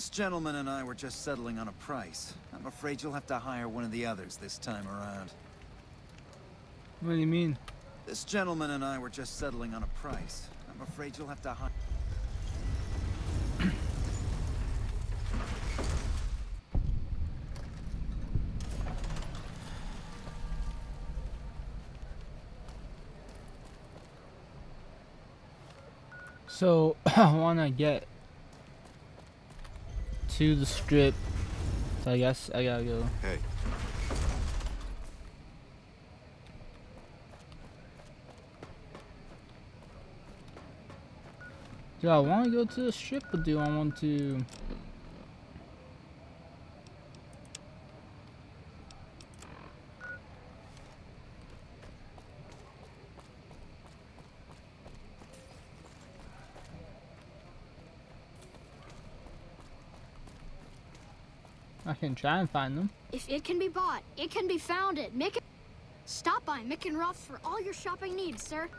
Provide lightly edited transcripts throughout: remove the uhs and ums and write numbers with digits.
This gentleman and I were just settling on a price. I'm afraid you'll have to hire one of the others this time around. What do you mean? This gentleman and I were just settling on a price. I'm afraid you'll have to hire... So I want to get to the strip, so I guess I gotta go. Hey. Do I want to go to the strip, or do I want to... I can try and find them. If it can be bought, it can be found at Mick. Stop by Mick and Ralph's for all your shopping needs, sir.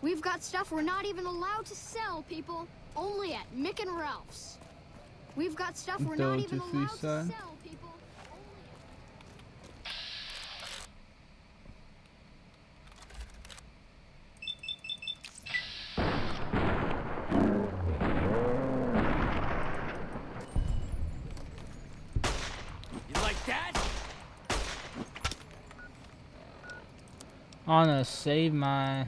We've got stuff we're not even allowed to sell, people. Only at Mick and Ralph's. We've got stuff we're not even allowed to sell, people. You like that? I want to save my...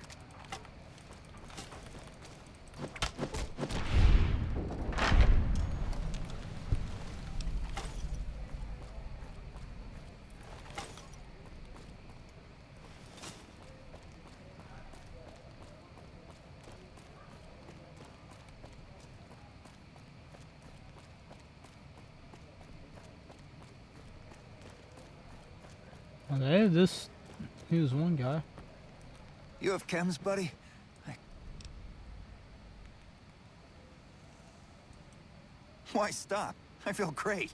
Okay, this... Here's one guy. You have chems, buddy? Why stop? I feel great.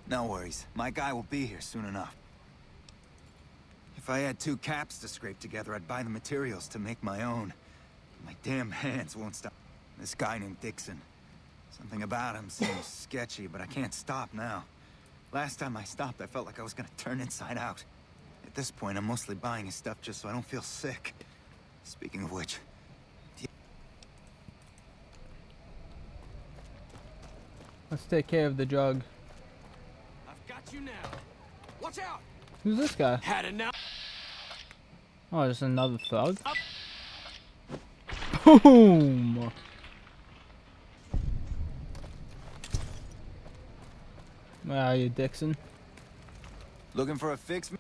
No worries. My guy will be here soon enough. If I had 2 caps to scrape together, I'd buy the materials to make my own. My damn hands won't stop. This guy named Dixon. Something about him seems sketchy, but I can't stop now. Last time I stopped, I felt like I was gonna turn inside out. At this point, I'm mostly buying his stuff just so I don't feel sick. Speaking of which... Let's take care of the drug. I've got you now. Watch out! Who's this guy? Had enough. Oh, just another thug? Up. Boom! Where are you, Dixon? Looking for a fix?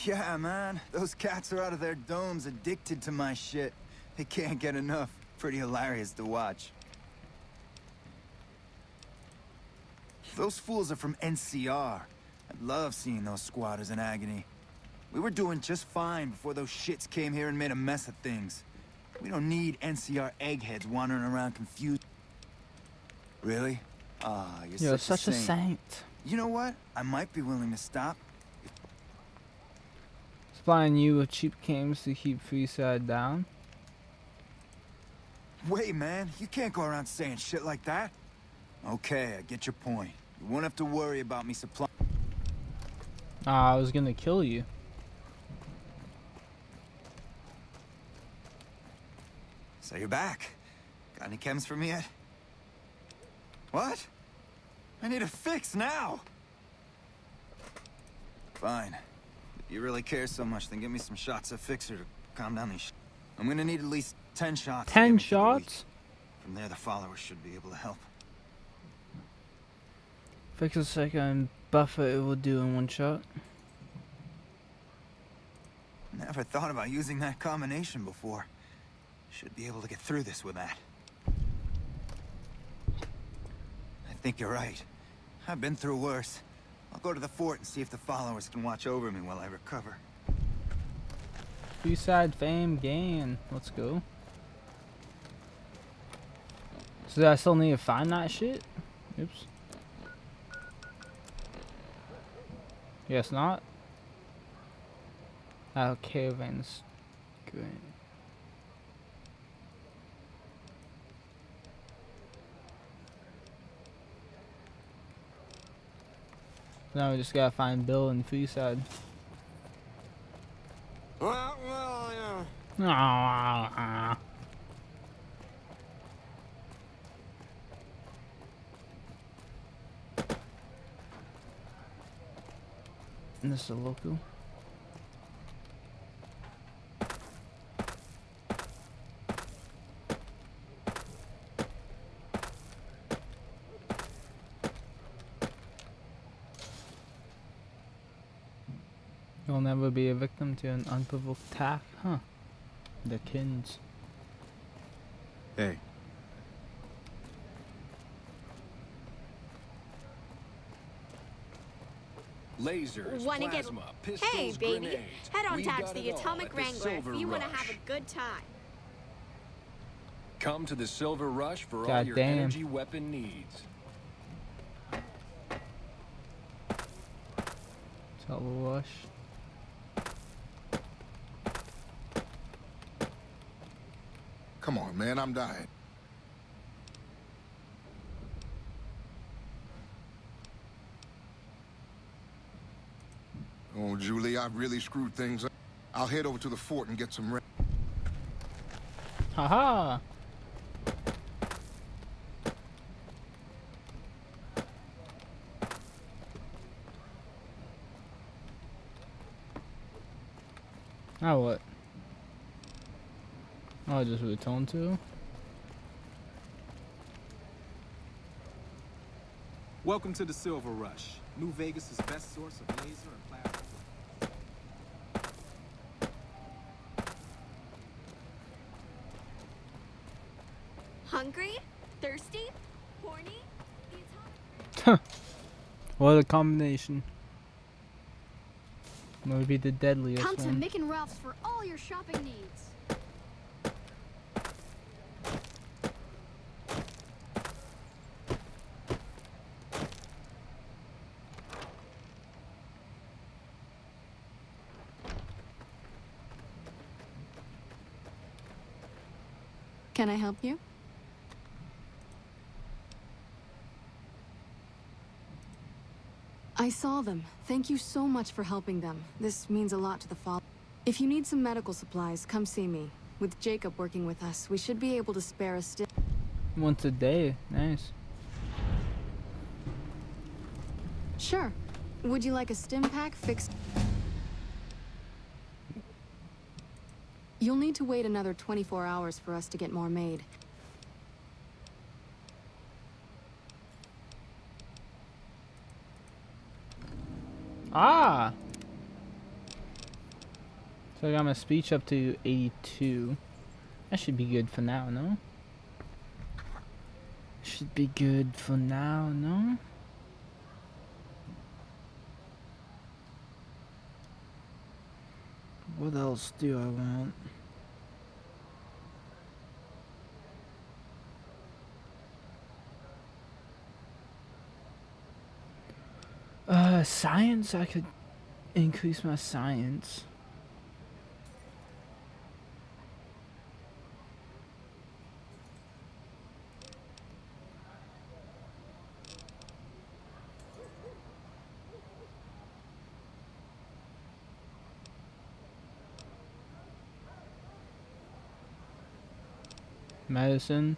Yeah, man. Those cats are out of their domes addicted to my shit. They can't get enough. Pretty hilarious to watch. Those fools are from NCR. I love seeing those squatters in agony. We were doing just fine before those shits came here and made a mess of things. We don't need NCR eggheads wandering around confused. Really? Ah, You're such a saint. You know what? I might be willing to stop. Supplying you with cheap games to keep Freeside down. Wait, man. You can't go around saying shit like that. Okay, I get your point. You won't have to worry about me supplying. I was gonna kill you. So you're back. Got any chems for me yet? What? I need a fix now! Fine. If you really care so much, then give me some shots of Fixer to calm down these I'm gonna need at least 10 shots. to get 10 me through the week. shots? From there, the followers should be able to help. Fix a second buffer it will do in one shot. Never thought about using that combination before. Should be able to get through this with that. I think you're right. I've been through worse. I'll go to the fort and see if the followers can watch over me while I recover. Freeside fame gain. Let's go. So do I still need to find that shit? Oops. Guess not. Oh, caravans. Great. Now we just gotta find Bill and Freeside. Well, yeah. Ah. This is a local. You'll never be a victim to an unprovoked attack, huh? The Kins. Hey. Lasers, Wanna get- plasma, pistols, Hey, baby. grenades. Head on We down got to the it all Atomic at the Wrangler Silver if you want to Rush. have a good time. Come to the Silver Rush for all God your damn. energy weapon needs. Silver Rush. Come on, man, I'm dying. Oh, Julie, I've really screwed things up. I'll head over to the fort and get some rest. Haha! Now what? I'll just return to. Welcome to the Silver Rush, New Vegas' best source of laser and plasma. Hungry? Thirsty? Horny? The Atomic What a combination. Maybe the deadliest Come to one. Mick and Ralph's for all your shopping needs. Can I help you? I saw them. Thank you so much for helping them. This means a lot to the fall. If you need some medical supplies, come see me. With Jacob working with us, we should be able to spare a stick. Once a day. Nice. Sure. Would you like a stim pack fixed? You'll need to wait another 24 hours for us to get more made. Ah! So I got my speech up to 82. That should be good for now, no? Should be good for now, no? What else do I want? Science, I could increase my science. Medicine.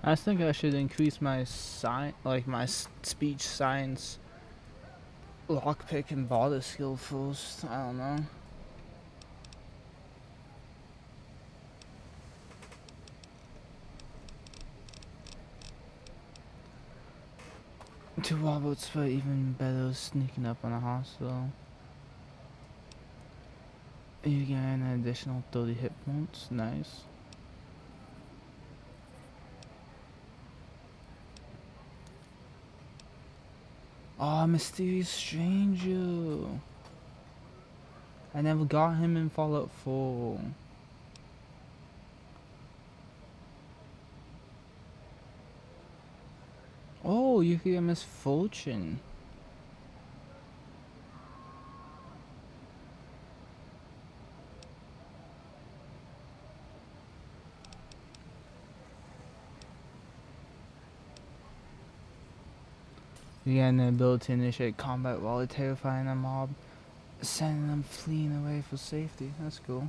I think I should increase my like my speech science, lockpick and body skill first. I don't know. Two robots were even better sneaking up on a hospital. You gain an additional 30 hit points. Nice. Oh, Mysterious Stranger. I never got him in Fallout 4. Oh, you can get Miss Fortune. You gain the ability to initiate combat while terrifying a mob, sending them fleeing away for safety. That's cool.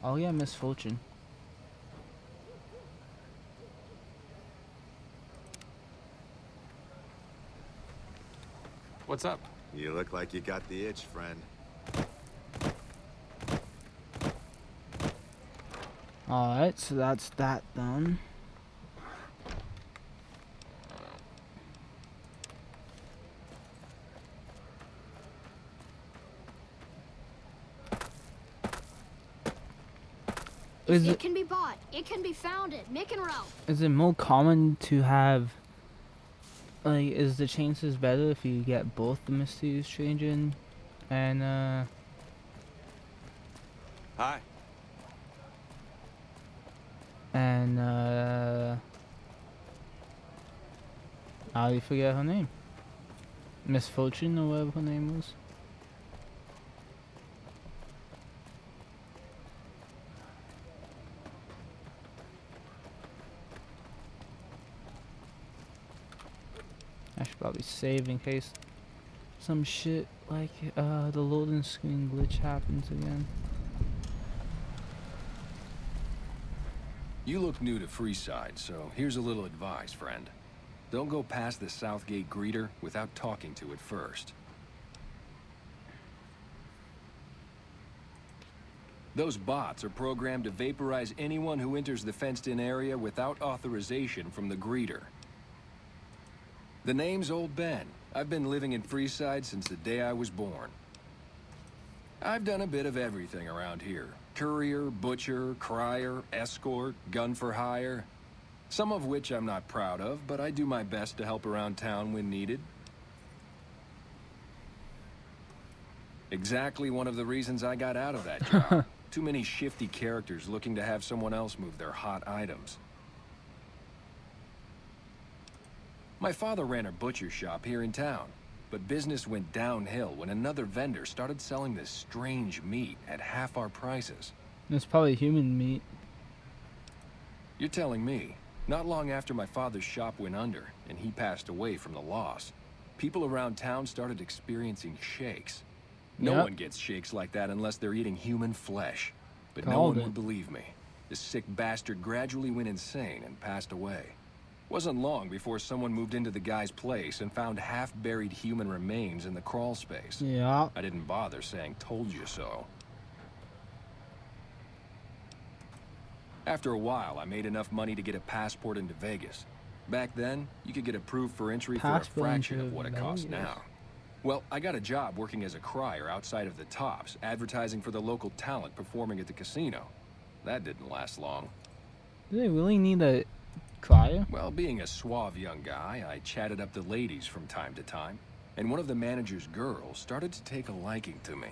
Oh yeah, misfortune. What's up? You look like you got the itch, friend. Alright, so that's that done. It can be bought. It can be found at Mick and Ralph. Is it more common to have, like, is the chances better if you get both the Mysterious Stranger and Hi. how do you forget her name? Misfortune or whatever her name was. I should probably save in case some shit like the loading screen glitch happens again. You look new to Freeside, so here's a little advice, friend. Don't go past the Southgate greeter without talking to it first. Those bots are programmed to vaporize anyone who enters the fenced-in area without authorization from the greeter. The name's Old Ben. I've been living in Freeside since the day I was born. I've done a bit of everything around here. Courier, butcher, crier, escort, gun for hire. Some of which I'm not proud of, but I do my best to help around town when needed. Exactly one of the reasons I got out of that job. Too many shifty characters looking to have someone else move their hot items. My father ran a butcher shop here in town, but business went downhill when another vendor started selling this strange meat at half our prices. It's probably human meat. You're telling me, not long after my father's shop went under and he passed away from the loss, people around town started experiencing shakes. No Yep. one gets shakes like that unless they're eating human flesh. But no Called one it. would believe me. The sick bastard gradually went insane and passed away. Wasn't long before someone moved into the guy's place and found half-buried human remains in the crawl space. Yeah. I didn't bother saying "told you so." After a while, I made enough money to get a passport into Vegas. Back then, you could get approved for entry for a Passport fraction into of what it costs Vegas. now. Well, I got a job working as a crier outside of the Tops, advertising for the local talent performing at the casino. That didn't last long. Do they really need a crier? Well, being a suave young guy, I chatted up the ladies from time to time, and one of the manager's girls started to take a liking to me.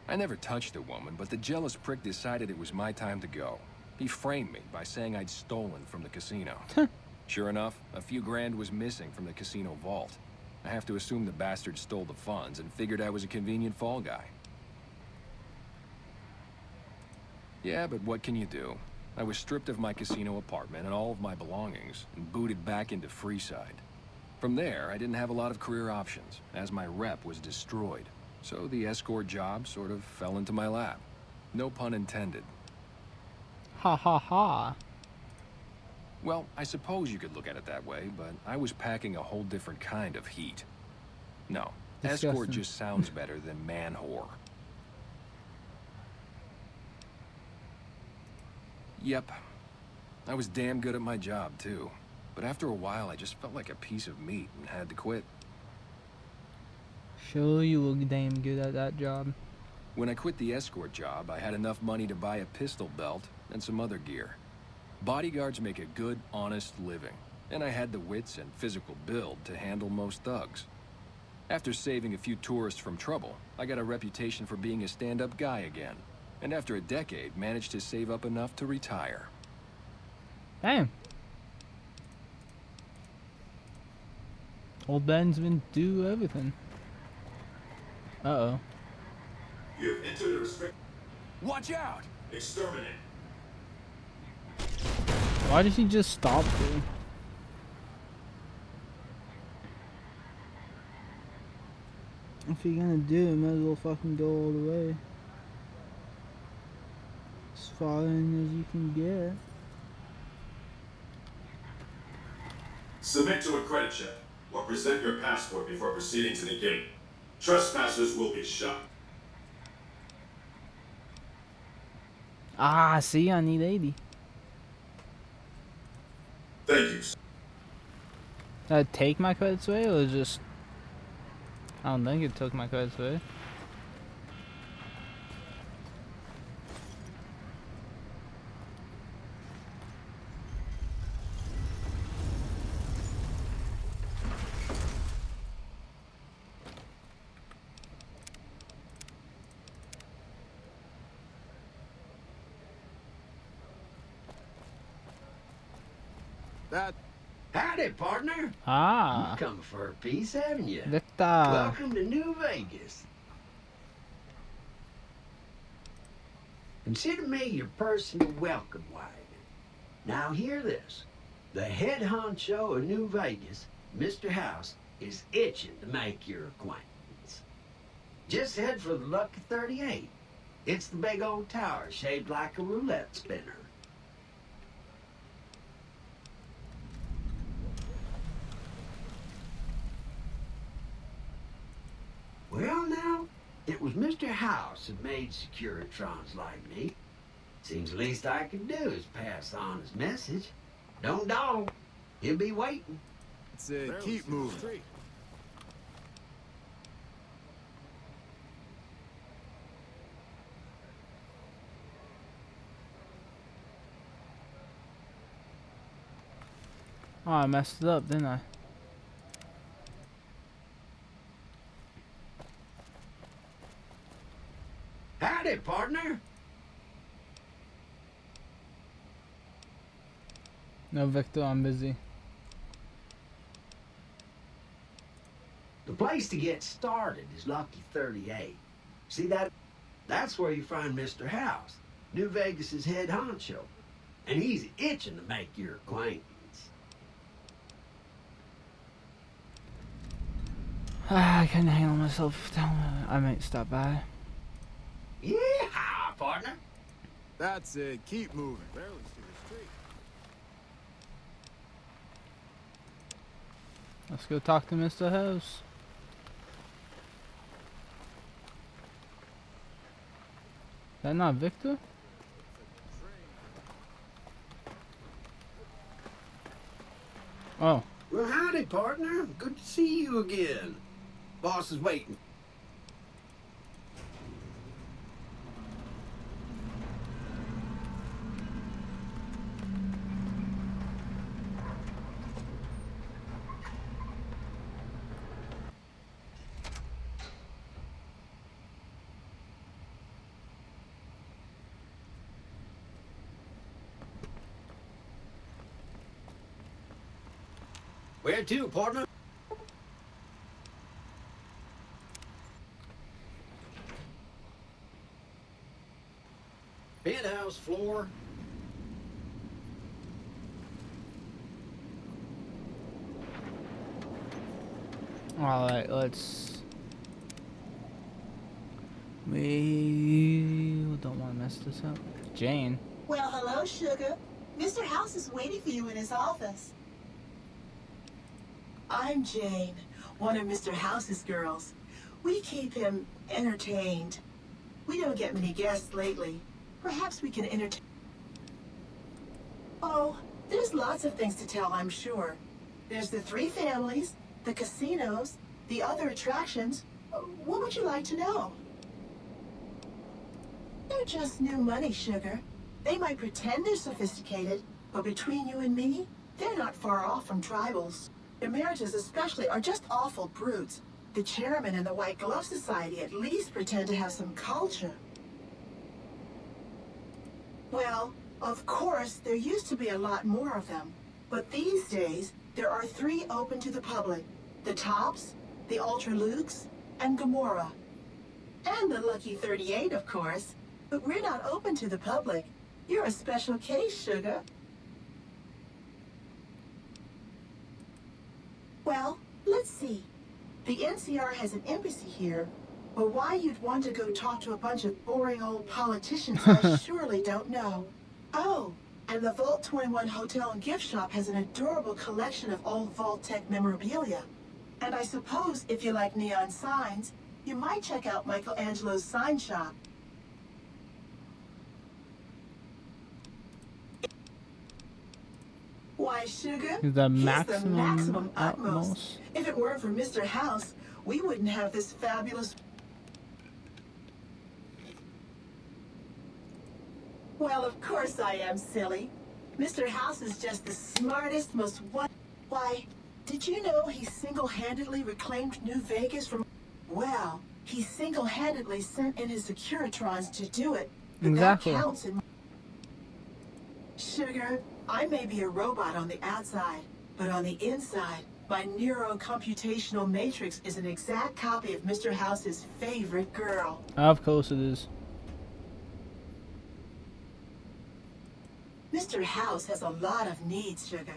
I never touched a woman, but the jealous prick decided it was my time to go. He framed me by saying I'd stolen from the casino. Sure enough, a few grand was missing from the casino vault. I have to assume the bastard stole the funds and figured I was a convenient fall guy. Yeah, but what can you do? I was stripped of my casino apartment and all of my belongings and booted back into Freeside. From there, I didn't have a lot of career options, as my rep was destroyed. So the escort job sort of fell into my lap. No pun intended. Ha ha ha. Well, I suppose you could look at it that way, but I was packing a whole different kind of heat. No, escort Disgusting. just sounds better than man whore. Yep, I was damn good at my job too, but after a while I just felt like a piece of meat and had to quit. Sure, you look damn good at that job. When I quit the escort job, I had enough money to buy a pistol belt and some other gear. Bodyguards make a good, honest living, and I had the wits and physical build to handle most thugs. After saving a few tourists from trouble, I got a reputation for being a stand-up guy again, and after a decade, managed to save up enough to retire. Damn. Old Ben's been do everything. Uh-oh. You've entered a restrict. Watch out! Exterminate. Why did he just stop there? If you're gonna do it, might as well fucking go all the way. As far in as you can get. Submit to a credit check or present your passport before proceeding to the gate. Trespassers will be shot. Ah, see, I need 80. Thank you. Did I take my credits away or just... I don't think it took my credits away. That Howdy, partner. Ah, You come for a piece, haven't you? Victor. Welcome to New Vegas. Consider me your personal welcome wagon. Now hear this. The head honcho of New Vegas, Mr. House, is itching to make your acquaintance. Just head for the Lucky 38. It's the big old tower shaped like a roulette spinner. Well, now, it was Mr. House that made Securitrons like me. Seems the least I can do is pass on his message. Don't dawdle. He'll be waiting. keep moving. Oh, I messed it up, didn't I? Howdy, partner. No, Victor, I'm busy. The place to get started is Lucky 38. See that? That's where you find Mr. House, New Vegas's head honcho. And he's itching to make your acquaintance. Ah, I couldn't handle myself. I might stop by. Yeah, partner. That's it. Keep moving. Barely see the street. Let's go talk to Mr. House. Is that not Victor? Oh. Well, howdy, partner. Good to see you again. Boss is waiting. Where to, partner? Penthouse floor. Alright, let's... We don't want to mess this up. Jane. Well, hello, sugar. Mr. House is waiting for you in his office. I'm Jane, one of Mr. House's girls. We keep him entertained. We don't get many guests lately. Perhaps we can entertain... Oh, there's lots of things to tell, I'm sure. There's the 3 families, the casinos, the other attractions. What would you like to know? They're just new money, sugar. They might pretend they're sophisticated, but between you and me, they're not far off from tribals. Their marriages especially are just awful brutes. The chairman and the White Glove Society at least pretend to have some culture. Well, of course, there used to be a lot more of them. But these days, there are 3 open to the public. The Tops, the Ultra Lukes, and Gamora. And the Lucky 38, of course. But we're not open to the public. You're a special case, sugar. Well, let's see. The NCR has an embassy here, but why you'd want to go talk to a bunch of boring old politicians, I surely don't know. Oh, and the Vault 21 Hotel and Gift Shop has an adorable collection of old Vault-Tec memorabilia. And I suppose if you like neon signs, you might check out Michelangelo's sign shop. Why, Sugar? The He's maximum, the maximum utmost. If it weren't for Mr. House, we wouldn't have this fabulous... Well, of course I am, silly. Mr. House is just the smartest, most Why, did you know he single-handedly reclaimed New Vegas from... Well, he single-handedly sent in his Securitrons to do it. But Exactly. that counts in... Sugar, I may be a robot on the outside, but on the inside, my neurocomputational matrix is an exact copy of Mr. House's favorite girl. Of course it is. Mr. House has a lot of needs, Sugar.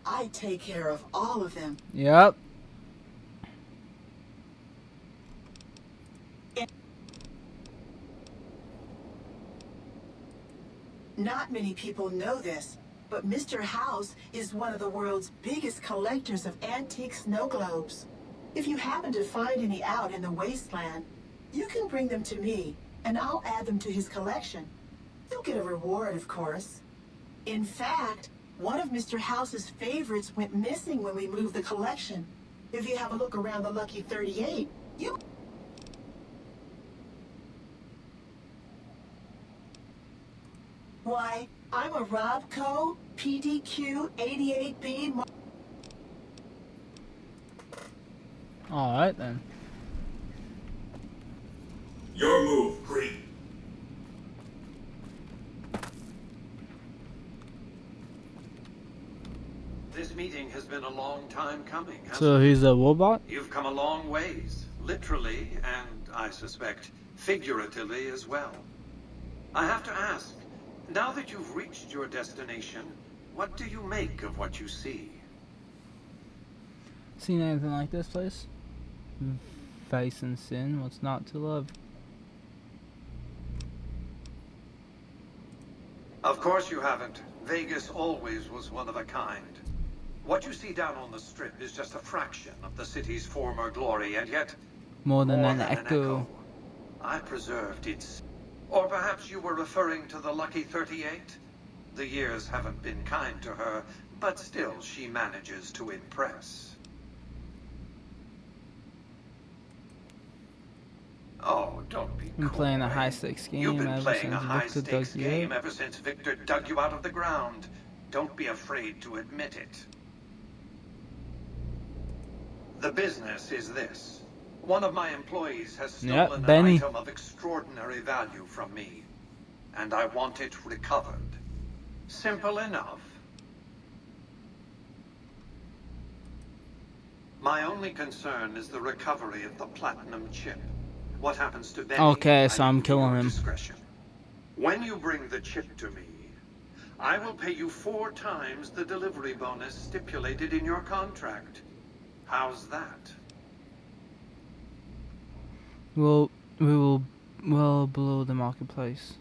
I take care of all of them. Yep. Not many people know this, but Mr. House is one of the world's biggest collectors of antique snow globes. If you happen to find any out in the wasteland, you can bring them to me, and I'll add them to his collection. You'll get a reward, of course. In fact, one of Mr. House's favorites went missing when we moved the collection. If you have a look around the Lucky 38, you... Why, I'm a Robco PDQ 88B... Alright then. Your move, Creed. This meeting has been a long time coming, hasn't So he's a robot? it? You've come a long ways, literally, and I suspect figuratively as well. I have to ask, now that you've reached your destination, what do you make of what you see? Seen anything like this place? Vice and sin, what's not to love? Of course you haven't. Vegas always was one of a kind. What you see down on the strip is just a fraction of the city's former glory, and yet... More than an echo. I preserved its... Or perhaps you were referring to the Lucky 38? The years haven't been kind to her, but still she manages to impress. Oh, don't be Been cool, playing a eh? high-stakes game You've been ever playing a since Victor high-stakes dug you game out. ever since Victor dug you out of the ground. Don't be afraid to admit it. The business is this. One of my employees has stolen Benny. an item of extraordinary value from me, and I want it recovered. Simple enough. My only concern is the recovery of the platinum chip. What happens to Benny? Okay, so I I'm leave to killing your him. discretion. When you bring the chip to me, I will pay you 4 times the delivery bonus stipulated in your contract. How's that? We will well below the marketplace.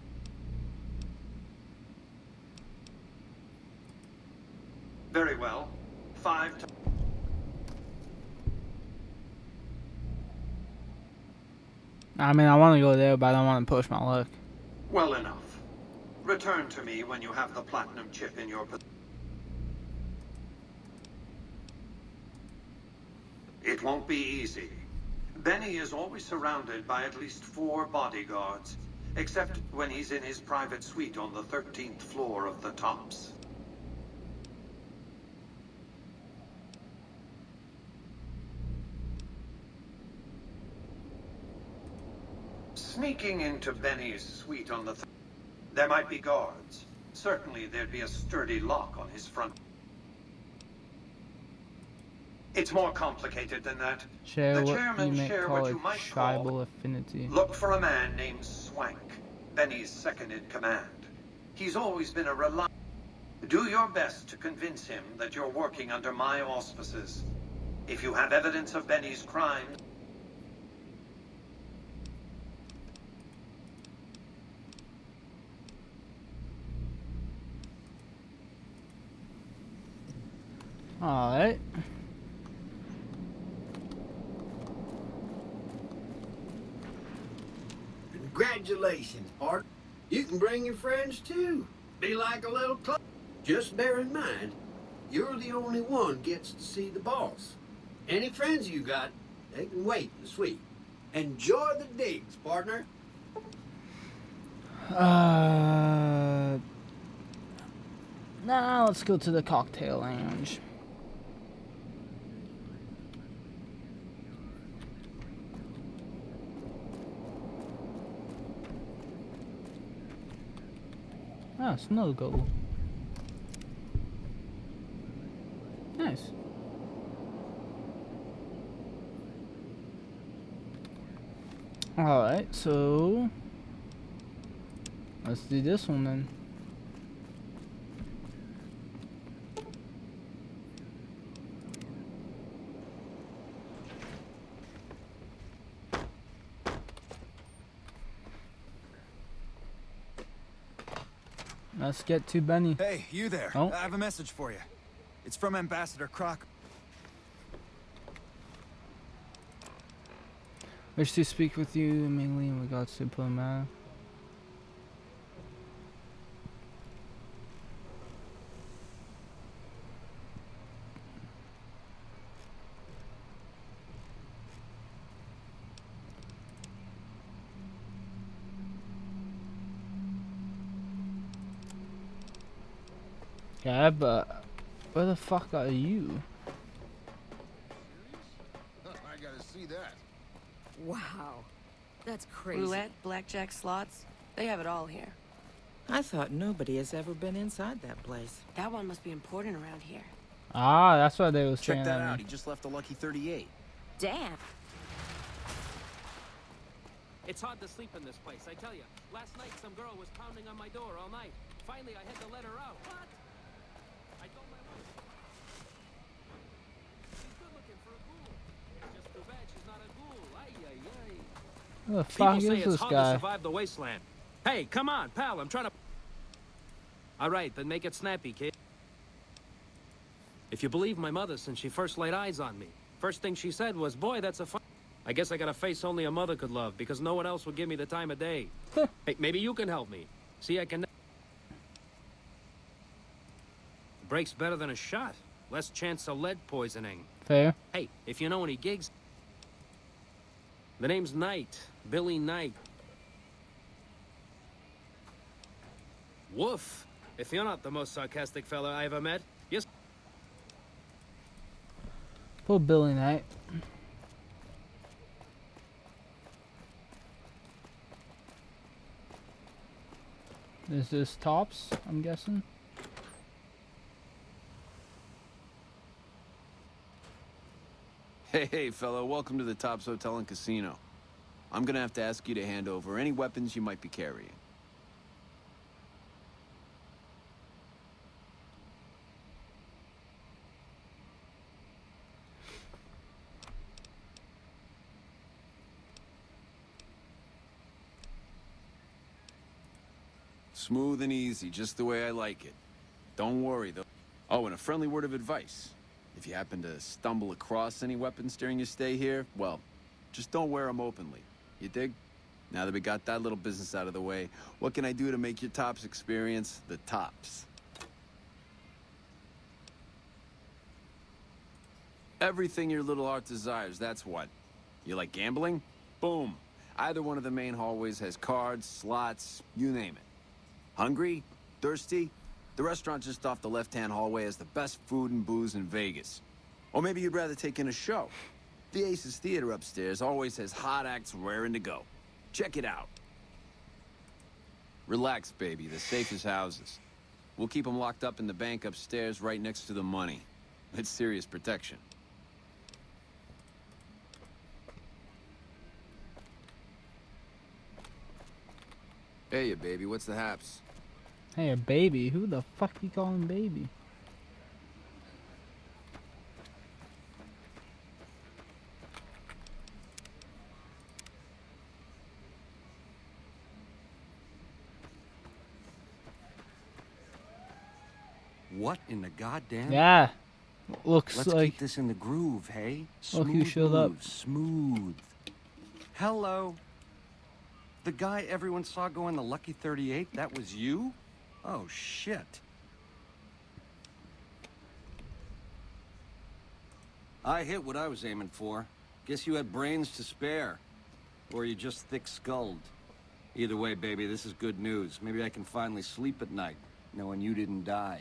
Very well. 5 times. I mean, I want to go there, but I don't want to push my luck. Well enough. Return to me when you have the platinum chip in your possession. It won't be easy. Benny is always surrounded by at least 4 bodyguards, except when he's in his private suite on the 13th floor of the Tops. Sneaking into Benny's suite on the there might be guards. Certainly there'd be a sturdy lock on his front. It's more complicated than that. Share The what you chairman may share call what a you might tribal call. affinity. Look for a man named Swank, Benny's second in command. He's always been a reliable. Do your best to convince him that you're working under my auspices. If you have evidence of Benny's crimes, Alright. Congratulations, partner. You can bring your friends too. Be like a little club. Just bear in mind, you're the only one gets to see the boss. Any friends you got, they can wait in the suite. Enjoy the digs, partner. Now let's go to the cocktail lounge. Ah, snow goal. Nice. Alright, so let's do this one then. Let's get to Benny. Hey, you there. Oh. I have a message for you. It's from Ambassador Croc. Wish to speak with you mainly in regards to diplomat. Yeah, but where the fuck are you? I gotta see that. Wow. That's crazy. Roulette, blackjack, slots, they have it all here. I thought nobody has ever been inside that place. That one must be important around here. Ah, that's what they was saying. Check that out. He just left a lucky 38. Damn. It's hard to sleep in this place, I tell you. Last night, some girl was pounding on my door all night. Finally, I had to let her out. What? I told my wife. She's good looking for a ghoul. It's just too bad she's not a ghoul. Ay, ay, ay. Who the fuck People say is it's this hard guy? to survive the wasteland. Hey, come on, pal, I'm trying to... All right, then make it snappy, kid. If you believe my mother since she first laid eyes on me, first thing she said was, boy, that's a fun... I guess I got a face only a mother could love, because no one else would give me the time of day. Hey, maybe you can help me. See, I can... Breaks better than a shot. Less chance of lead poisoning. Fair. Hey, if you know any gigs... The name's Knight. Billy Knight. Woof. If you're not the most sarcastic fella I ever met, yes. Poor Billy Knight. Is this Tops, I'm guessing? Hey, fella, welcome to the Tops Hotel and Casino. I'm gonna have to ask you to hand over any weapons you might be carrying. Smooth and easy, just the way I like it. Don't worry, though. Oh, and a friendly word of advice. If you happen to stumble across any weapons during your stay here, well, just don't wear them openly. You dig? Now that we got that little business out of the way, what can I do to make your Tops experience the tops? Everything your little heart desires, that's what. You like gambling? Boom. Either one of the main hallways has cards, slots, you name it. Hungry? Thirsty? The restaurant just off the left-hand hallway has the best food and booze in Vegas. Or maybe you'd rather take in a show. The Aces Theater upstairs always has hot acts raring to go. Check it out. Relax, baby. The safest houses. We'll keep them locked up in the bank upstairs right next to the money. It's serious protection. Hey, you baby. What's the haps? Hey, a baby? Who the fuck you calling baby? What in the goddamn? Yeah. Looks Let's like... keep this in the groove, hey? Look who showed up. Smooth. Hello. The guy everyone saw go in the Lucky 38, that was you? Oh, shit. I hit what I was aiming for. Guess you had brains to spare. Or you just thick-skulled. Either way, baby, this is good news. Maybe I can finally sleep at night, knowing you didn't die.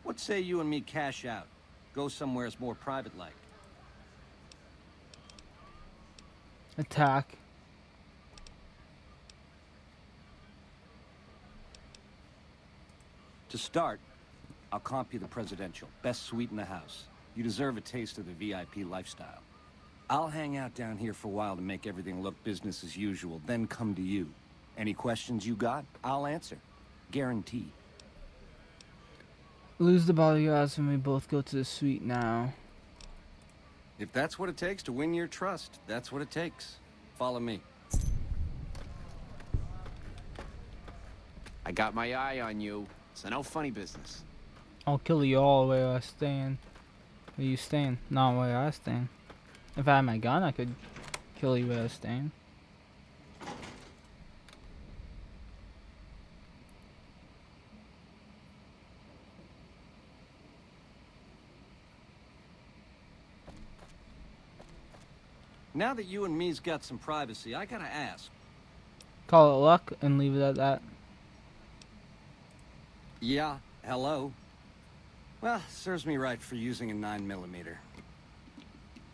What say you and me cash out? Go somewheres more private-like. Attack. To start, I'll comp you the presidential. Best suite in the house. You deserve a taste of the VIP lifestyle. I'll hang out down here for a while to make everything look business as usual, then come to you. Any questions you got, I'll answer. Guaranteed. Lose the bodyguards and we both go to the suite now. If that's what it takes to win your trust, that's what it takes. Follow me. I got my eye on you, so no funny business. I'll kill you all where I stand. Where you stand, not where I stand. If I had my gun, I could kill you where I stand. Now that you and me's got some privacy, I gotta ask. Call it luck and leave it at that. Yeah, hello. Well, serves me right for using a 9mm.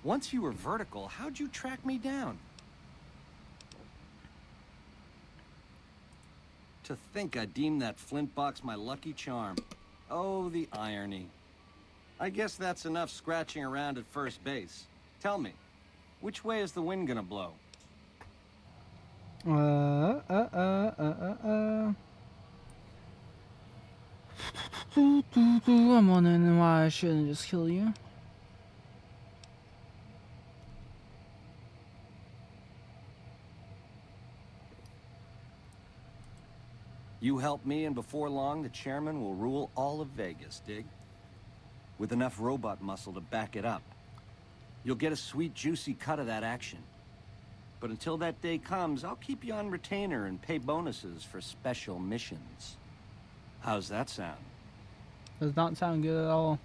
Once you were vertical, how'd you track me down? To think I deemed that flint box my lucky charm. Oh, the irony. I guess that's enough scratching around at first base. Tell me, which way is the wind gonna blow? I'm wondering why I shouldn't just kill you. You help me, and before long, the chairman will rule all of Vegas, dig? With enough robot muscle to back it up. You'll get a sweet, juicy cut of that action. But until that day comes, I'll keep you on retainer and pay bonuses for special missions. How's that sound? Does not sound good at all.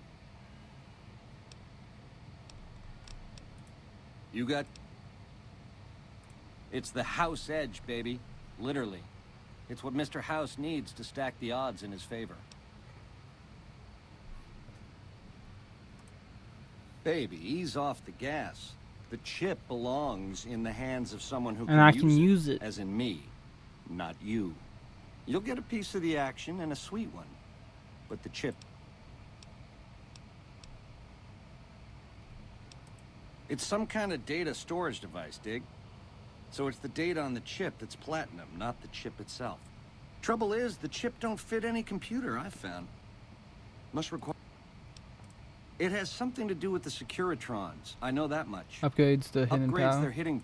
You got... It's the House Edge, baby. Literally. It's what Mr. House needs to stack the odds in his favor. Baby, ease off the gas. The chip belongs in the hands of someone who And I can use it. As in me, not you. You'll get a piece of the action and a sweet one. But the chip... It's some kind of data storage device, dig? So it's the data on the chip that's platinum, not the chip itself. Trouble is, the chip don't fit any computer I've found. Must require... It has something to do with the Securitrons. I know that much. Upgrades the hidden Upgrades power. they're hitting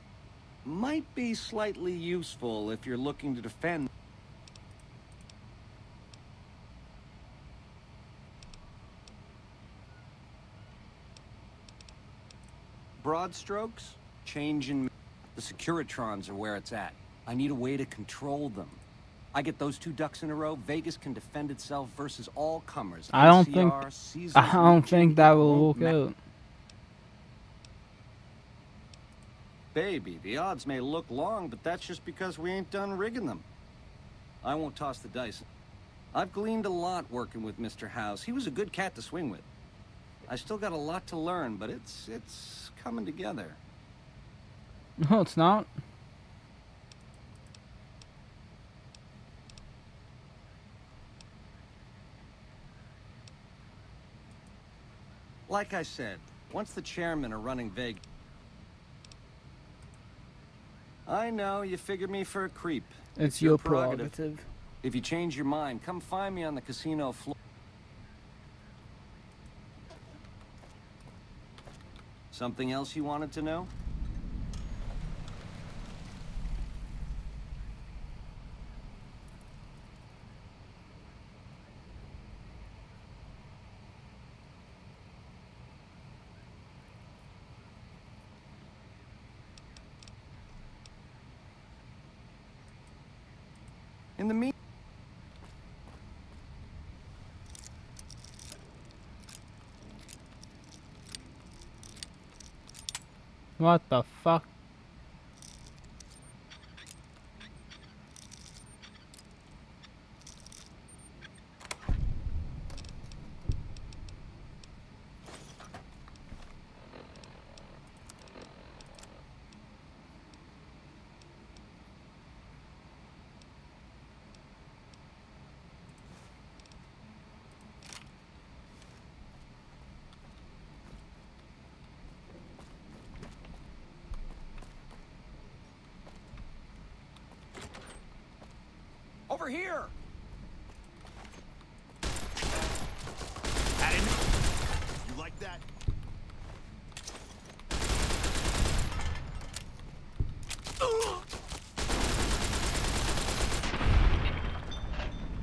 might be slightly useful if you're looking to defend. Broad strokes, change in... The Securitrons are where it's at. I need a way to control them. I get those two ducks in a row, Vegas can defend itself versus all comers. I don't NCR, think that will work out. Baby, the odds may look long, but that's just because we ain't done rigging them. I won't toss the dice. I've gleaned a lot working with Mr. House. He was a good cat to swing with. I still got a lot to learn, but it's coming together. No, it's not. Like I said, once the chairmen are running Vegas... I know, you figured me for a creep. It's your prerogative. If you change your mind, come find me on the casino floor. Something else you wanted to know? In the meantime... What the fuck? Over here! You like that?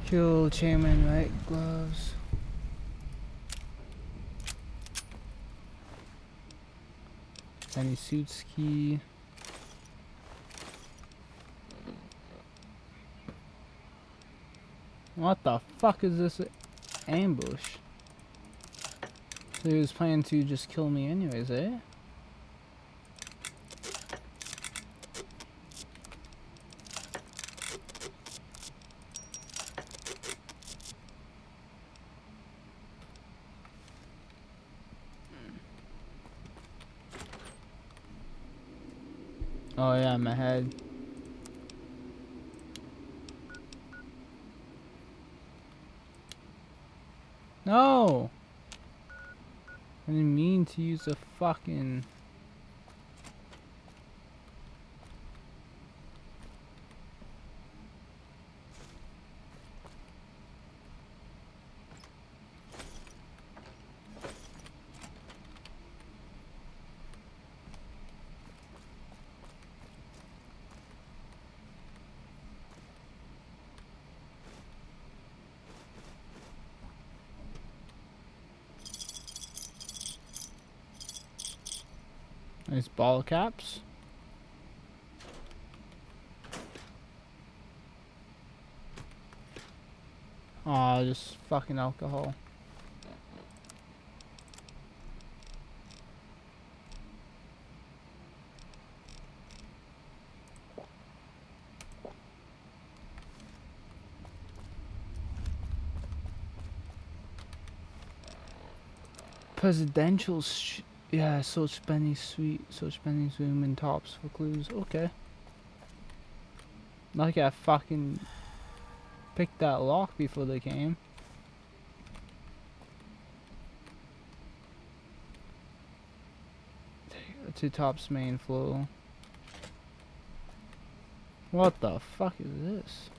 Kill chairman, right? Gloves. Any suits key. What the fuck is this ambush? So he was planning to just kill me anyways, eh? Oh yeah, my head. No! I didn't mean to use a fucking... Nice ball caps. Aw, just fucking alcohol. Presidential yeah, so spending zoom and tops for clues. Okay. Like I fucking picked that lock before they came. To tops main flow. What the fuck is this?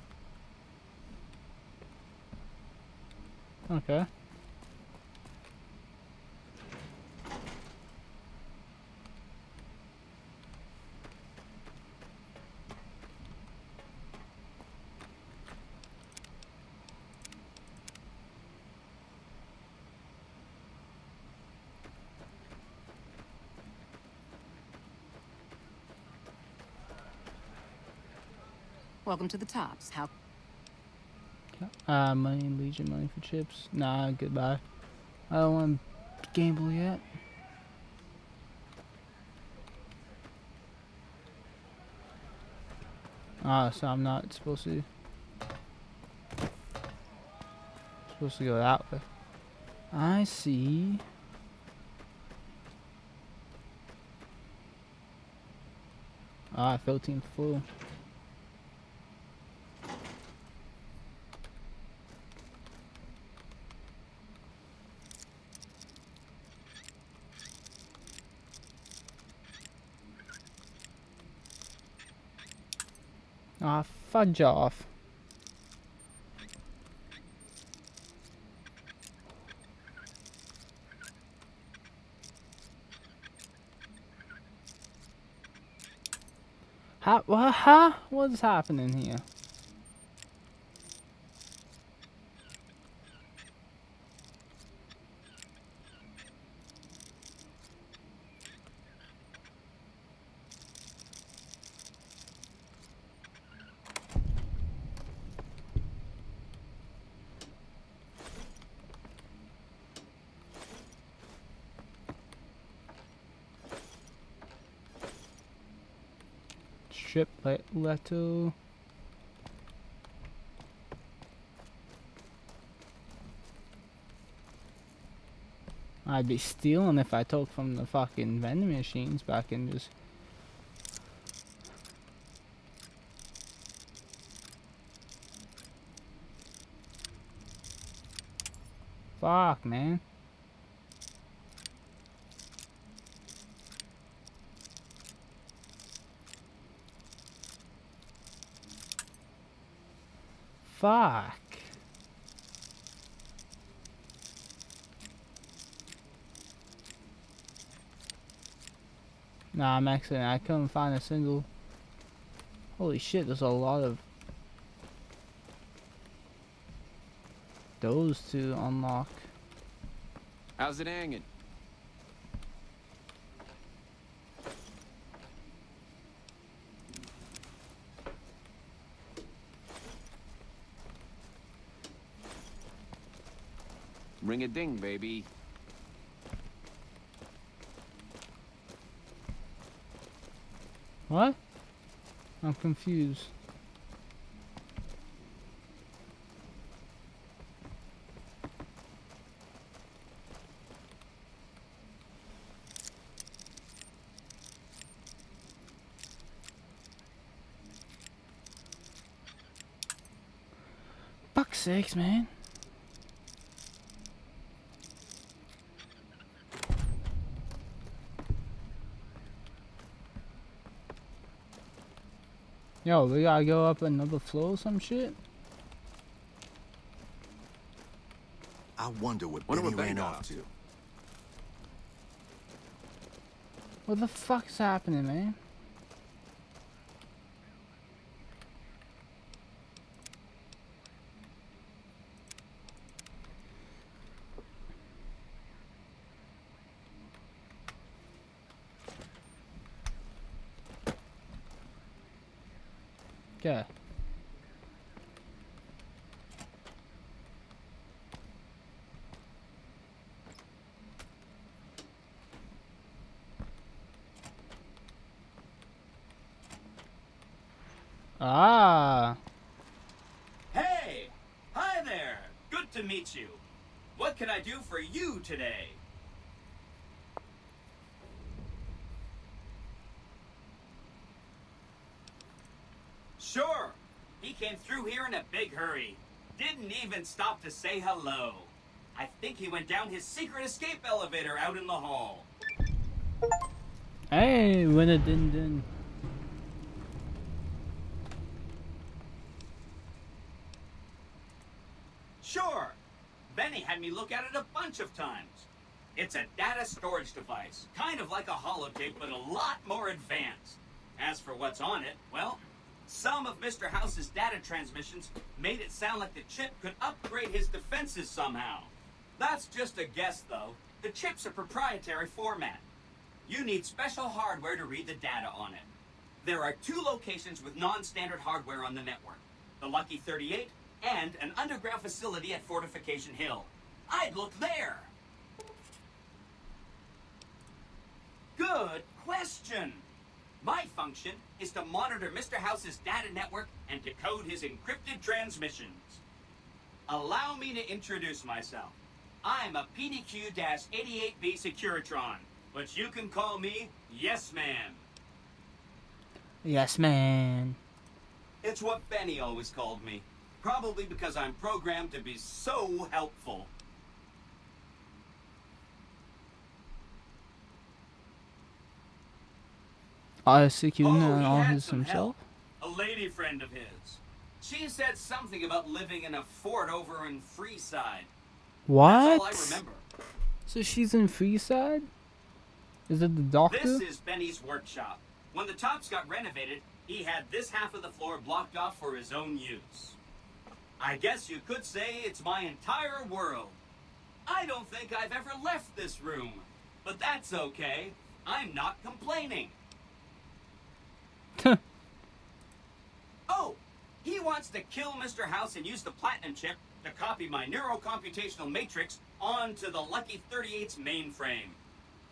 Okay. Welcome to the tops. How? Money, Legion money for chips. Nah, goodbye. I don't want to gamble yet. Ah, so I'm not supposed to go that way. I see. Ah, 15th floor. Ah, fudge off. What's happening here? Ship Leto. I'd be stealing if I took from the fucking vending machines back in just... Fuck, man. Fuck. Nah, I'm actually, I couldn't find a single. Holy shit, there's a lot of those to unlock. How's it hanging? Ring a ding, baby. What? I'm confused. Fuck's sakes, man. Yo, we gotta go up another floor or some shit? I wonder what Benny ran off to. What the fuck's happening, man? Okay. Ah. Hey! Hi there! Good to meet you. What can I do for you today? Sure. He came through here in a big hurry. Didn't even stop to say hello. I think he went down his secret escape elevator out in the hall. Hey, win a din din. Sure. Benny had me look at it a bunch of times. It's a data storage device, kind of like a holotape, but a lot more advanced. As for what's on it, well, some of Mr. House's data transmissions made it sound like the chip could upgrade his defenses somehow. That's just a guess, though. The chip's a proprietary format. You need special hardware to read the data on it. There are 2 locations with non-standard hardware on the network. The Lucky 38 and an underground facility at Fortification Hill. I'd look there. Good question. My function is to monitor Mr. House's data network and decode his encrypted transmissions. Allow me to introduce myself. I'm a PDQ-88B Securitron, but you can call me Yes Man. Yes, man. It's what Benny always called me. Probably because I'm programmed to be so helpful. Security all he had his some himself? help. A lady friend of his. She said something about living in a fort over in Freeside. What? That's all I remember. So she's in Freeside? Is it the doctor? This is Benny's workshop. When the tops got renovated, he had this half of the floor blocked off for his own use. I guess you could say it's my entire world. I don't think I've ever left this room, but that's okay. I'm not complaining. Oh, he wants to kill Mr. House and use the platinum chip to copy my neurocomputational matrix onto the Lucky 38's mainframe.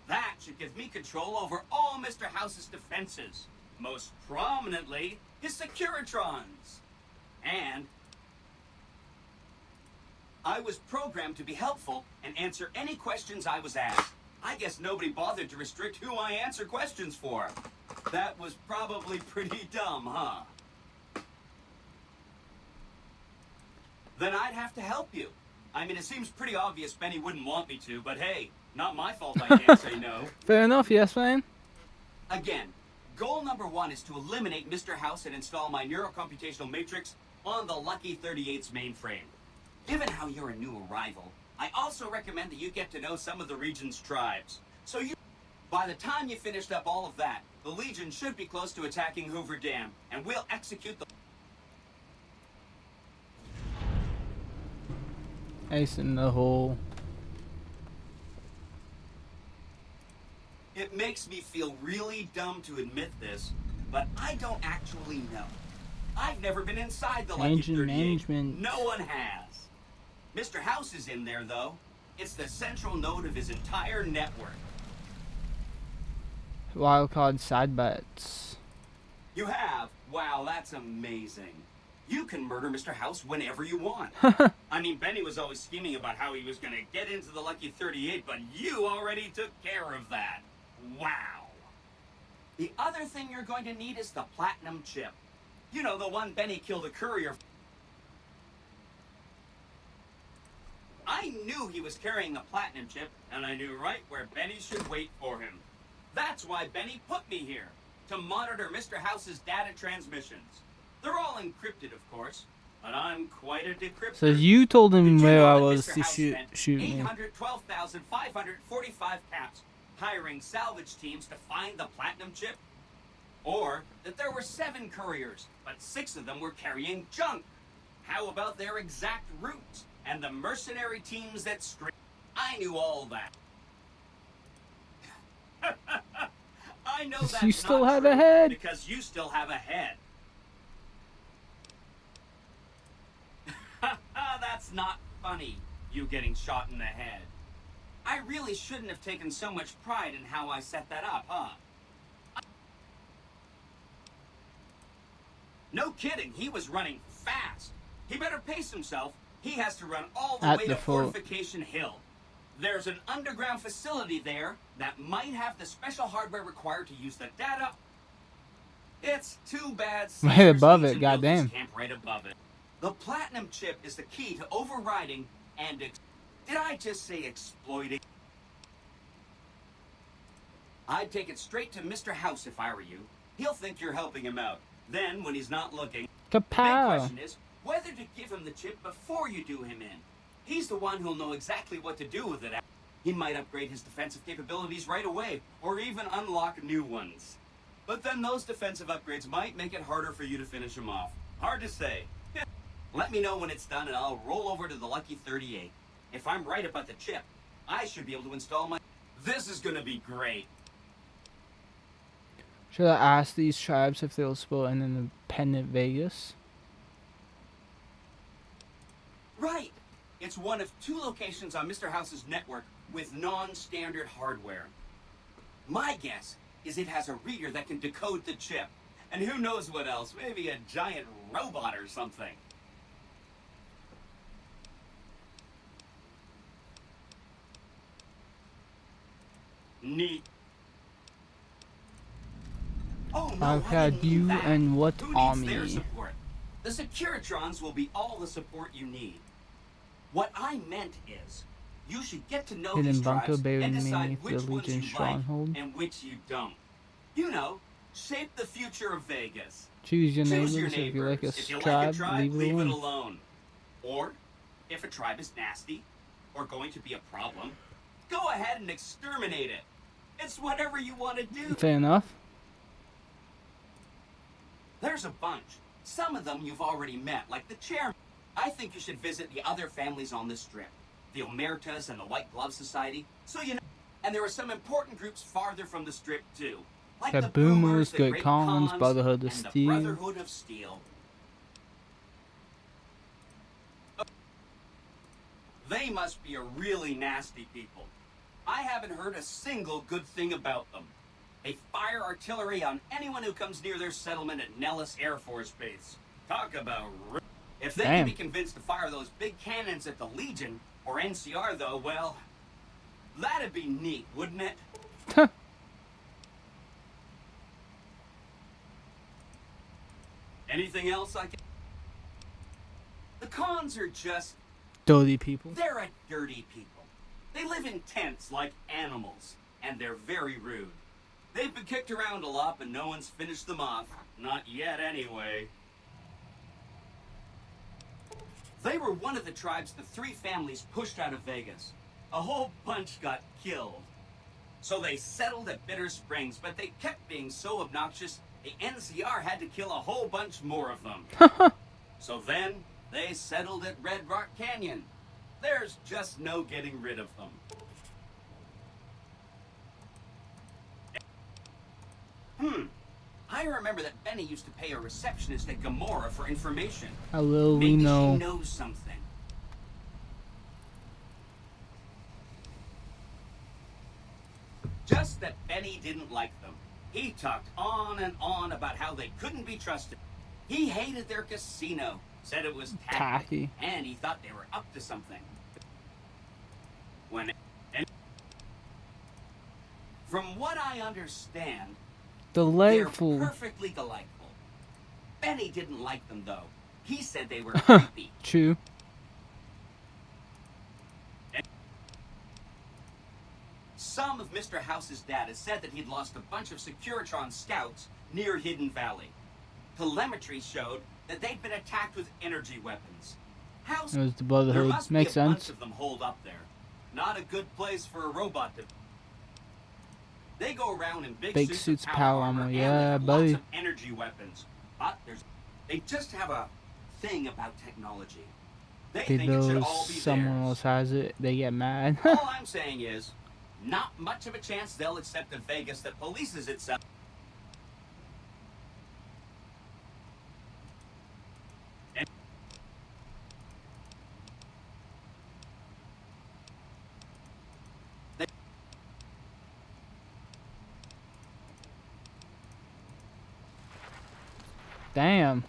That should give me control over all Mr. House's defenses. Most prominently, his Securitrons. And I was programmed to be helpful and answer any questions I was asked. I guess nobody bothered to restrict who I answer questions for. That was probably pretty dumb, huh? Then I'd have to help you. I mean, it seems pretty obvious Benny wouldn't want me to, but hey, not my fault I can't say no. Fair enough, yes, man. Again, goal number 1 is to eliminate Mr. House and install my neurocomputational matrix on the Lucky 38's mainframe. Given how you're a new arrival, I also recommend that you get to know some of the Legion's tribes. So by the time you finished up all of that, the Legion should be close to attacking Hoover Dam, and we'll execute the... Ace in the hole. It makes me feel really dumb to admit this, but I don't actually know. I've never been inside the Lucky 38. Management. No one has. Mr. House is in there, though. It's the central node of his entire network. Wildcard side bets. You have? Wow, that's amazing. You can murder Mr. House whenever you want. I mean, Benny was always scheming about how he was going to get into the Lucky 38, but you already took care of that. Wow. The other thing you're going to need is the Platinum chip. You know, the one Benny killed a courier. I knew he was carrying the Platinum chip, and I knew right where Benny should wait for him. That's why Benny put me here, to monitor Mr. House's data transmissions. They're all encrypted, of course, but I'm quite a decryptor. So you told him where I was Mr. to House shoot spent me. 812,545 caps hiring salvage teams to find the Platinum chip? Or that there were 7 couriers, but 6 of them were carrying junk? How about their exact routes and the mercenary teams that I knew all that. I know that's you still not have true a head. because you still have a head. That's not funny, you getting shot in the head. I really shouldn't have taken so much pride in how I set that up, huh? No kidding, he was running fast. He better pace himself. He has to run all the way to Fortification Hill. There's an underground facility there that might have the special hardware required to use the data. It's too bad. Right above it, goddamn. Camp right above it. The Platinum chip is the key to overriding and did I just say exploiting? I'd take it straight to Mr. House if I were you. He'll think you're helping him out. Then, when he's not looking, the big question is whether to give him the chip before you do him in. He's the one who'll know exactly what to do with it. He might upgrade his defensive capabilities right away, or even unlock new ones. But then those defensive upgrades might make it harder for you to finish him off. Hard to say. Let me know when it's done and I'll roll over to the Lucky 38. If I'm right about the chip, I should be able to install my... This is gonna be great. Should I ask these tribes if they'll support an independent Vegas? Right! It's one of 2 locations on Mr. House's network with non-standard hardware. My guess is it has a reader that can decode the chip. And who knows what else, maybe a giant robot or something. Neat. Oh, no, I've had you that. and what Who army? needs their support? The Securitrons will be all the support you need. What I meant is, you should get to know Hidden these bunker tribes buried and beneath decide the which ones Legion you stronghold. like and which you don't. You know, shape the future of Vegas. Choose your Choose neighbors. your If you like a If you tribe, like a tribe, leave leave it it alone. alone. Or, if a tribe is nasty, or going to be a problem, go ahead and exterminate it. It's whatever you want to do. Fair enough. There's a bunch. Some of them you've already met, like the chairman. I think you should visit the other families on this strip. The Omertas and the White Glove Society, so you know. And there are some important groups farther from the strip, too. Like The the Boomers, the Good Great Cons, Khans, Brotherhood of and the Steel. Brotherhood of Steel. They must be a really nasty people. I haven't heard a single good thing about them. They fire artillery on anyone who comes near their settlement at Nellis Air Force Base. Talk about... If they can be convinced to fire those big cannons at the Legion, or NCR though, well... That'd be neat, wouldn't it? Anything else I can... The cons are just... Dirty people. They're a dirty people. They live in tents like animals, and they're very rude. They've been kicked around a lot, but no one's finished them off. Not yet, anyway. They were one of the tribes the 3 families pushed out of Vegas. A whole bunch got killed. So they settled at Bitter Springs, but they kept being so obnoxious, the NCR had to kill a whole bunch more of them. So then, they settled at Red Rock Canyon. There's just no getting rid of them. I remember that Benny used to pay a receptionist at Gamora for information. How will we Maybe know? she knows something. Just that Benny didn't like them. He talked on and on about how they couldn't be trusted. He hated their casino, said it was tacky, and he thought they were up to something. From what I understand, delightful. they're perfectly delightful. Benny didn't like them, though. He said they were creepy. True. Some of Mr. House's data said that he'd lost a bunch of Securitron scouts near Hidden Valley. Telemetry showed that they'd been attacked with energy weapons. House, It was the there Brotherhood. must Makes be a bunch sense. of them holed up there. Not a good place for a robot to... They go around in big suits of power armor, and they Yeah, have buddy. lots of energy weapons. But they just have a thing about technology. They think it should all be someone theirs. else has it, they get mad. All I'm saying is, not much of a chance they'll accept a Vegas that polices itself. Damn.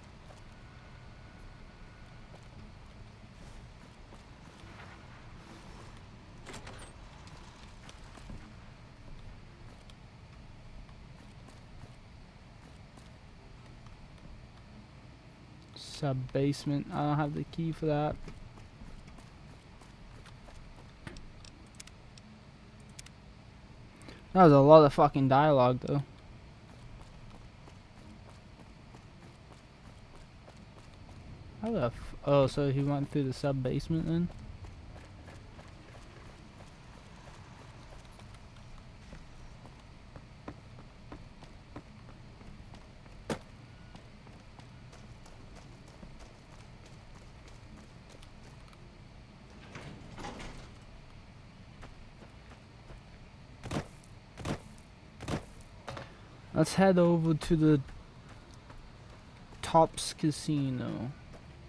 Sub-basement. I don't have the key for that. That was a lot of fucking dialogue, though. How the oh, so he went through the sub-basement then? Let's head over to the Tops Casino.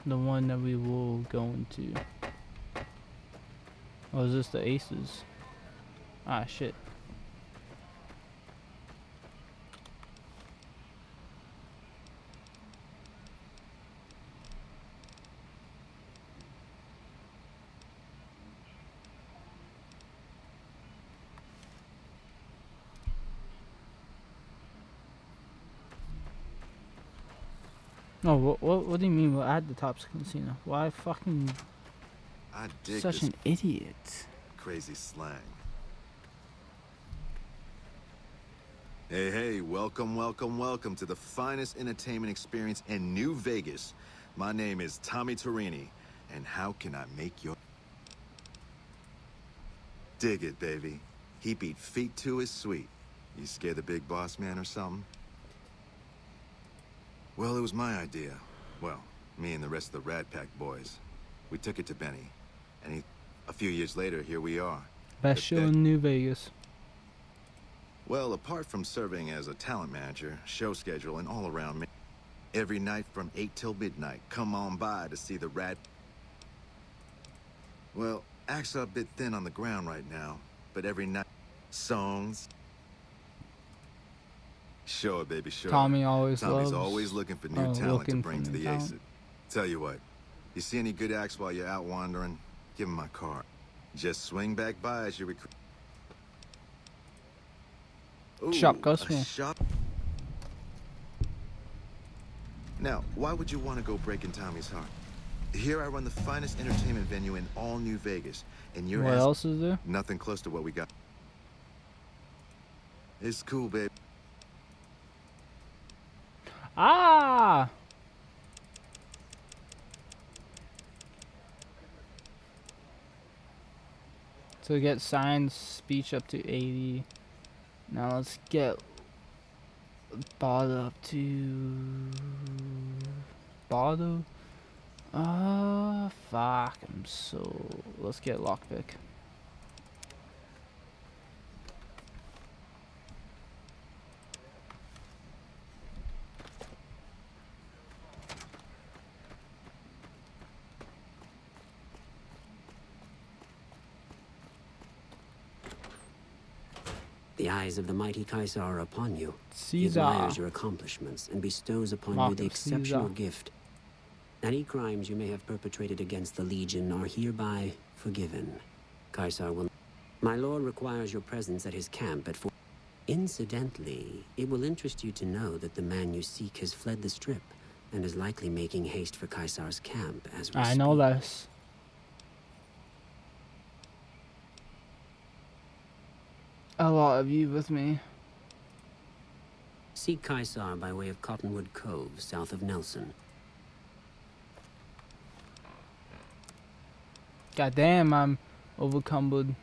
The one that we will go into. Oh, is this the Aces? Ah, shit. No, what do you mean we're at the Tops Casino? Why fucking I dig such this an idiot? crazy slang. Hey, welcome, welcome, welcome to the finest entertainment experience in New Vegas. My name is Tommy Torini, and how can I make your... Dig it, baby. He beat feet to his sweet. You scared the big boss man or something? Well, it was my idea. Well, me and the rest of the Rad Pack boys. We took it to Benny. And a few years later, here we are. Best show in New Vegas. Well, apart from serving as a talent manager, show schedule, and all-around me, every night from 8 till midnight, come on by to see the Rad... Well, acts are a bit thin on the ground right now, but every night, songs... Sure, baby, sure. Tommy always Tommy's loves, always looking for new talent to looking bring for to new the talent. ACID. Tell you what, you see any good acts while you're out wandering, give him my card. Just swing back by as you recruit. Shop customer. Shop. Now, why would you want to go breaking Tommy's heart? Here I run the finest entertainment venue in all New Vegas, and you're What else is there? nothing close to what we got. It's cool, babe. Ah! So get signed speech up to 80. Now let's get Bada up to Bada. Fuck. Let's get lockpick. The eyes of the mighty Kaisar are upon you. He Caesar. admires your accomplishments and bestows upon Mark you the of exceptional Caesar. gift. Any crimes you may have perpetrated against the Legion are hereby forgiven. Kaisar will... My lord requires your presence at his camp at 4... Incidentally, it will interest you to know that the man you seek has fled the Strip and is likely making haste for Kaisar's camp as we I know this. A lot of you with me. Seek Kaisar by way of Cottonwood Cove, south of Nelson. God damn, I'm overcumbered.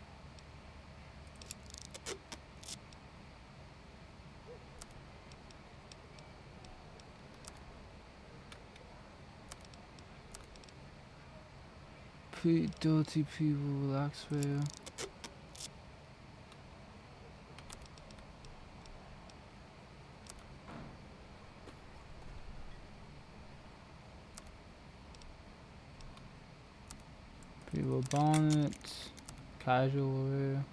Dirty people, relax, man. People bonnets, casual wear.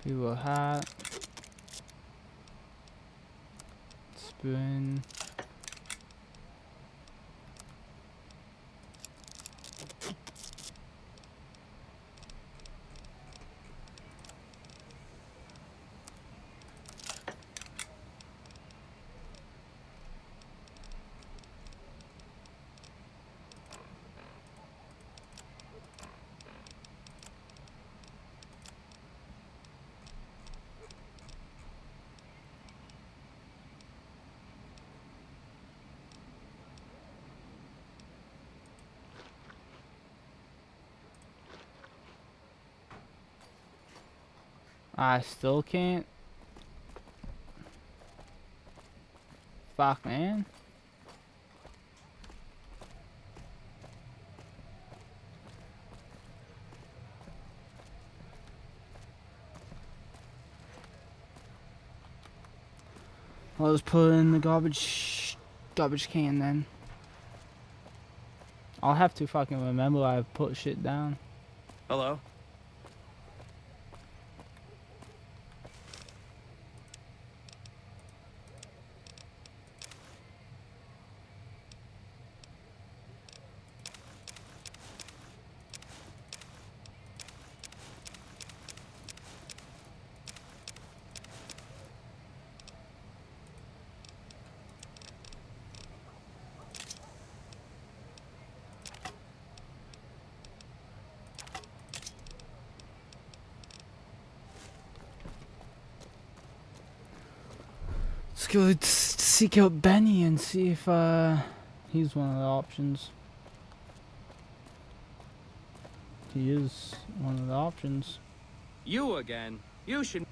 People hat. Spoon. I still can't. Fuck, man. I'll just put it in the garbage can then. I'll have to fucking remember I put shit down. Hello? Let's go seek out Benny and see if he's one of the options. He is one of the options. You again? You should...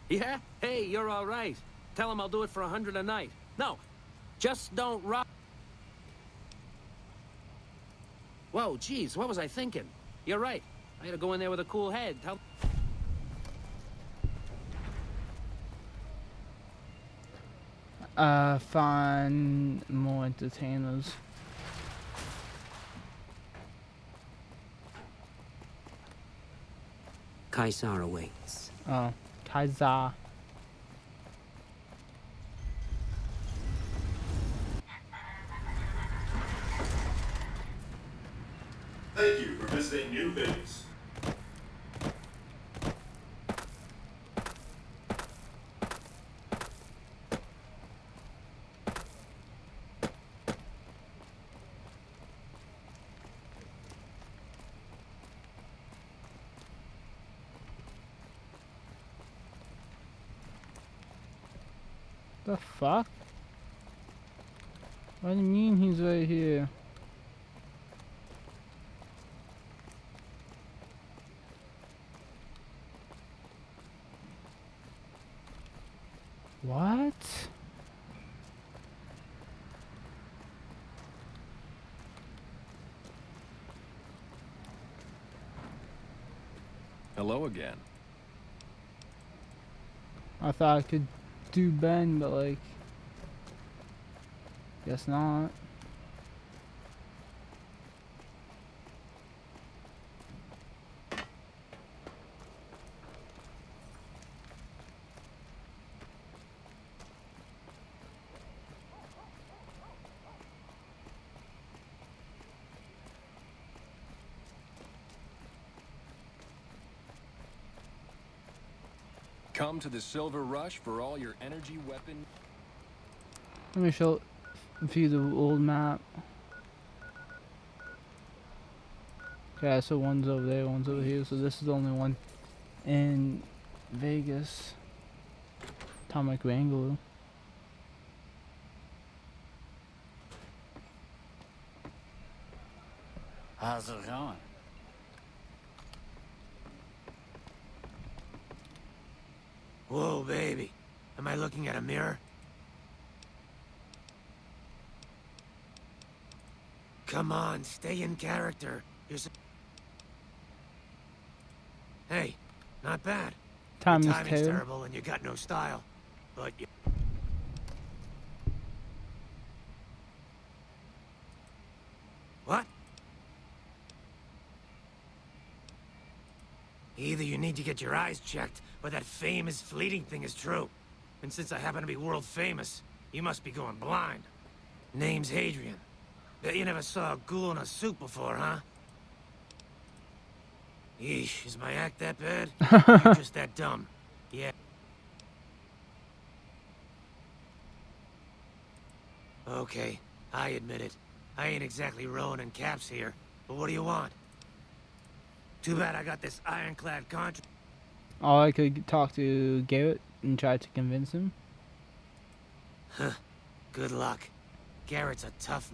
Yeah? Hey, you're all right. Tell him I'll do it for 100 a night. No, just don't rob... Whoa, geez, what was I thinking? You're right. I gotta go in there with a cool head. Tell... Find more entertainers. Caesar awaits. Oh, Kaiser. Thank you for visiting New Vegas. The fuck? What do you mean he's right here? What? Hello again. I thought I could do Ben, but like, guess not. Come to the Silver Rush for all your energy weapon. Let me show view the old map. Okay, so one's over there, one's over here. So this is the only one in Vegas. Atomic Wrangler. How's it going? Whoa, baby. Am I looking at a mirror? Come on, stay in character. Hey, not bad. Timing's Your timing's terrible. terrible and you got no style. But you... What? Either you need to get your eyes checked, or that famous fleeting thing is true. And since I happen to be world famous, you must be going blind. Name's Hadrian. Bet you never saw a ghoul in a suit before, huh? Yeesh, is my act that bad? You're just that dumb. Yeah. Okay, I admit it. I ain't exactly rowing in caps here, but what do you want? Too bad I got this ironclad contract. Oh, I could talk to Garrett and try to convince him. Huh. Good luck. Garrett's a tough